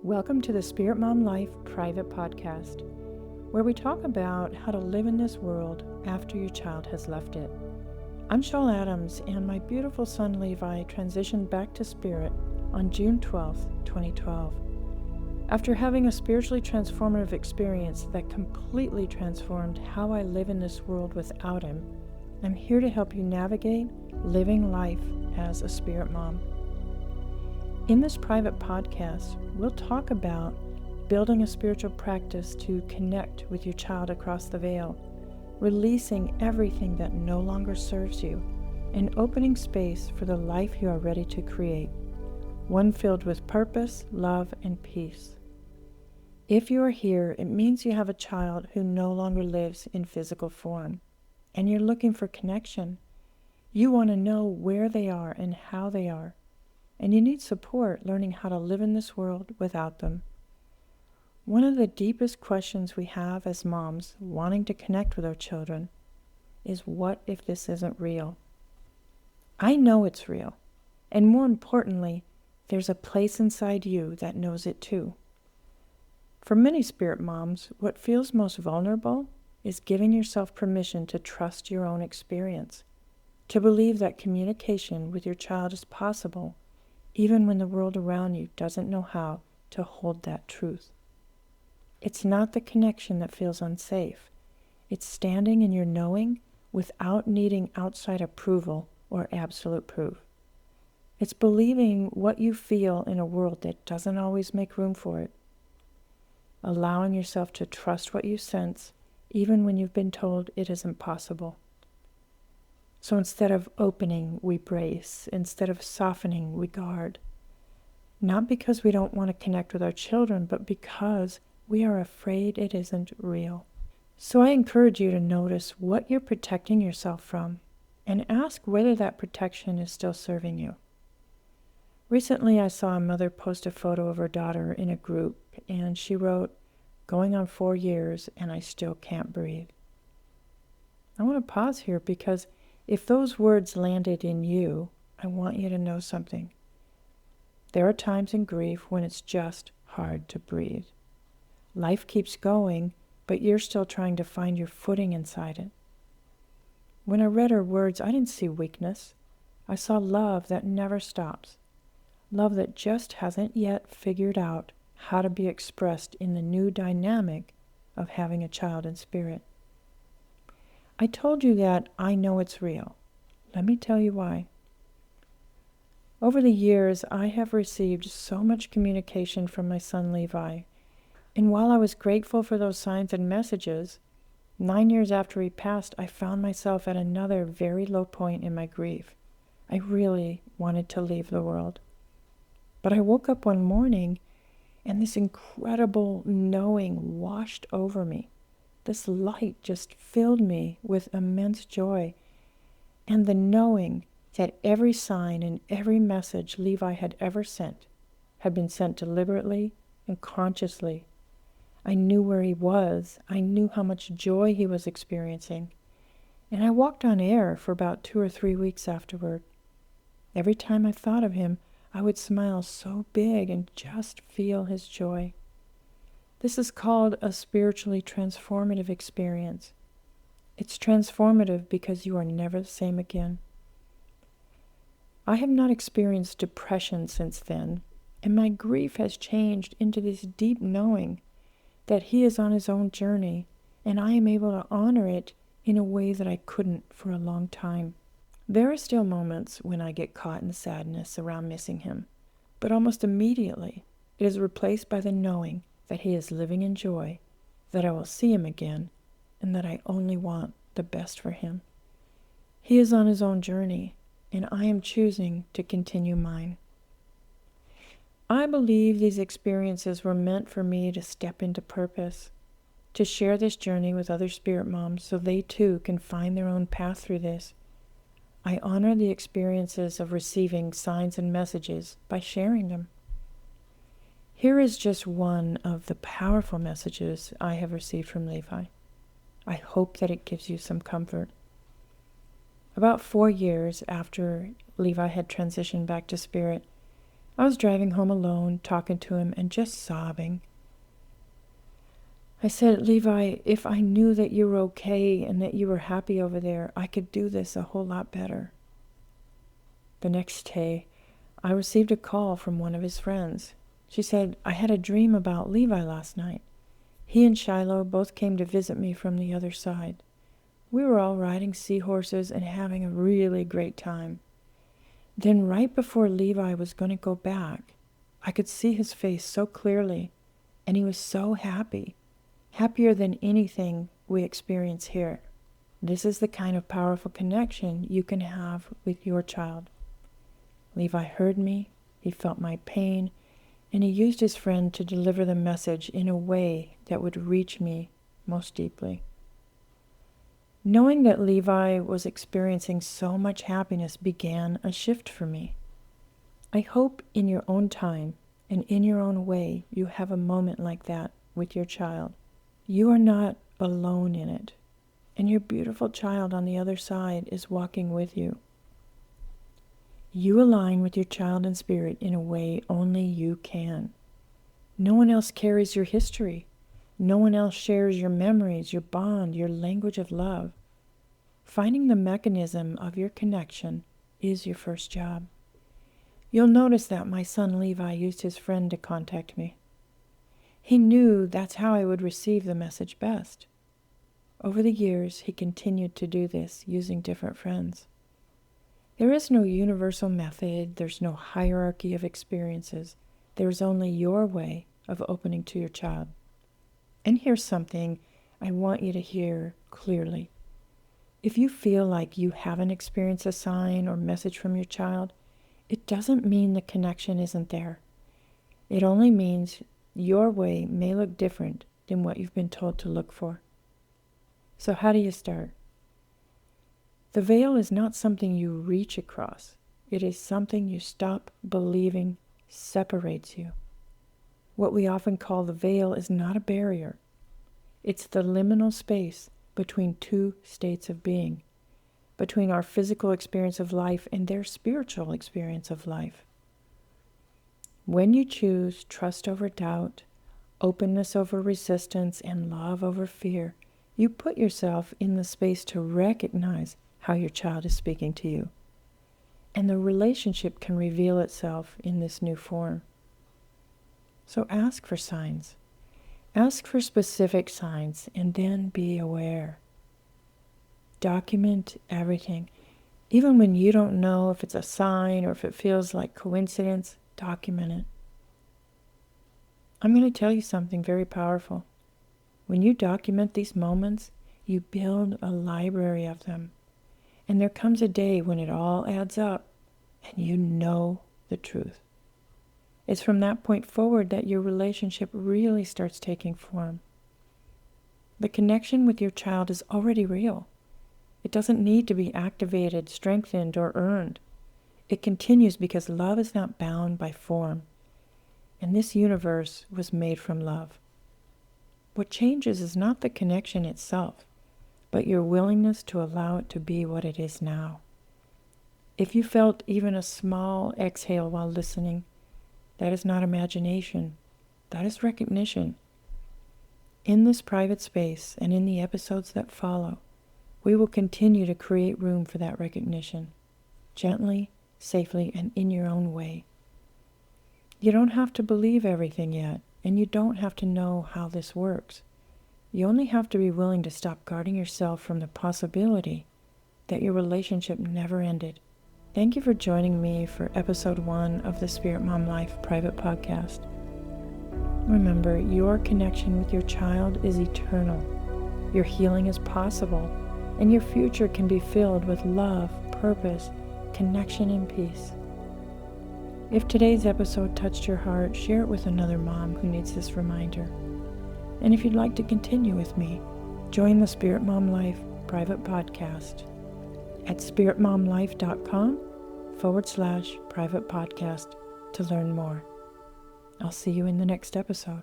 Welcome to the Spirit Mom Life private podcast, where we talk about how to live in this world after your child has left it. I'm Shawl Adams, and my beautiful son Levi transitioned back to Spirit on June 12th, 2012. After having a spiritually transformative experience that completely transformed how I live in this world without him, I'm here to help you navigate living life as a spirit mom. In this private podcast, we'll talk about building a spiritual practice to connect with your child across the veil, releasing everything that no longer serves you, and opening space for the life you are ready to create, one filled with purpose, love, and peace. If you are here, it means you have a child who no longer lives in physical form, and you're looking for connection. You want to know where they are and how they are, and you need support learning how to live in this world without them. One of the deepest questions we have as moms wanting to connect with our children is, what if this isn't real? I know it's real, and more importantly, there's a place inside you that knows it too. For many spirit moms, what feels most vulnerable is giving yourself permission to trust your own experience, to believe that communication with your child is possible, even when the world around you doesn't know how to hold that truth. It's not the connection that feels unsafe. It's standing in your knowing without needing outside approval or absolute proof. It's believing what you feel in a world that doesn't always make room for it. Allowing yourself to trust what you sense, even when you've been told it isn't possible. So instead of opening, we brace. Instead of softening, we guard. Not because we don't want to connect with our children, but because we are afraid it isn't real. So I encourage you to notice what you're protecting yourself from and ask whether that protection is still serving you. Recently, I saw a mother post a photo of her daughter in a group, and she wrote, "Going on 4 years and I still can't breathe." I want to pause here because if those words landed in you, I want you to know something. There are times in grief when it's just hard to breathe. Life keeps going, but you're still trying to find your footing inside it. When I read her words, I didn't see weakness. I saw love that never stops. Love that just hasn't yet figured out how to be expressed in the new dynamic of having a child in spirit. I told you that I know it's real. Let me tell you why. Over the years, I have received so much communication from my son Levi, and while I was grateful for those signs and messages, 9 years after he passed, I found myself at another very low point in my grief. I really wanted to leave the world. But I woke up one morning, and this incredible knowing washed over me. This light just filled me with immense joy, and the knowing that every sign and every message Levi had ever sent had been sent deliberately and consciously. I knew where he was. I knew how much joy he was experiencing, and I walked on air for about 2 or 3 weeks afterward. Every time I thought of him, I would smile so big and just feel his joy. This is called a spiritually transformative experience. It's transformative because you are never the same again. I have not experienced depression since then, and my grief has changed into this deep knowing that he is on his own journey, and I am able to honor it in a way that I couldn't for a long time. There are still moments when I get caught in sadness around missing him, but almost immediately it is replaced by the knowing that he is living in joy, that I will see him again, and that I only want the best for him. He is on his own journey, and I am choosing to continue mine. I believe these experiences were meant for me to step into purpose, to share this journey with other spirit moms so they too can find their own path through this. I honor the experiences of receiving signs and messages by sharing them. Here is just one of the powerful messages I have received from Levi. I hope that it gives you some comfort. About 4 years after Levi had transitioned back to spirit, I was driving home alone, talking to him and just sobbing. I said, Levi, if I knew that you were okay and that you were happy over there, I could do this a whole lot better. The next day, I received a call from one of his friends. She said, I had a dream about Levi last night. He and Shiloh both came to visit me from the other side. We were all riding seahorses and having a really great time. Then right before Levi was going to go back, I could see his face so clearly, and he was so happy. Happier than anything we experience here. This is the kind of powerful connection you can have with your child. Levi heard me, he felt my pain, and he used his friend to deliver the message in a way that would reach me most deeply. Knowing that Levi was experiencing so much happiness began a shift for me. I hope in your own time and in your own way you have a moment like that with your child. You are not alone in it, and your beautiful child on the other side is walking with you. You align with your child in spirit in a way only you can. No one else carries your history. No one else shares your memories, your bond, your language of love. Finding the mechanism of your connection is your first job. You'll notice that my son Levi used his friend to contact me. He knew that's how I would receive the message best. Over the years, he continued to do this using different friends. There is no universal method. There's no hierarchy of experiences. There's only your way of opening to your child. And here's something I want you to hear clearly. If you feel like you haven't experienced a sign or message from your child, it doesn't mean the connection isn't there. It only means your way may look different than what you've been told to look for. So how do you start? The veil is not something you reach across. It is something you stop believing separates you. What we often call the veil is not a barrier. It's the liminal space between two states of being, between our physical experience of life and their spiritual experience of life. When you choose trust over doubt, openness over resistance, and love over fear, you put yourself in the space to recognize how your child is speaking to you. And the relationship can reveal itself in this new form. So ask for signs. Ask for specific signs and then be aware. Document everything. Even when you don't know if it's a sign or if it feels like coincidence, document it. I'm going to tell you something very powerful. When you document these moments, you build a library of them. And there comes a day when it all adds up and you know the truth. It's from that point forward that your relationship really starts taking form. The connection with your child is already real. It doesn't need to be activated, strengthened, or earned. It continues because love is not bound by form. And this universe was made from love. What changes is not the connection itself, but your willingness to allow it to be what it is now. If you felt even a small exhale while listening, that is not imagination. That is recognition. In this private space and in the episodes that follow, we will continue to create room for that recognition, gently, safely, and in your own way. You don't have to believe everything yet, and you don't have to know how this works. You only have to be willing to stop guarding yourself from the possibility that your relationship never ended. Thank you for joining me for episode 1 of the Spirit Mom Life private podcast. Remember, your connection with your child is eternal. Your healing is possible, and your future can be filled with love, purpose, connection, and peace. If today's episode touched your heart, share it with another mom who needs this reminder. And if you'd like to continue with me, join the Spirit Mom Life private podcast at spiritmomlife.com/private podcast to learn more. I'll see you in the next episode.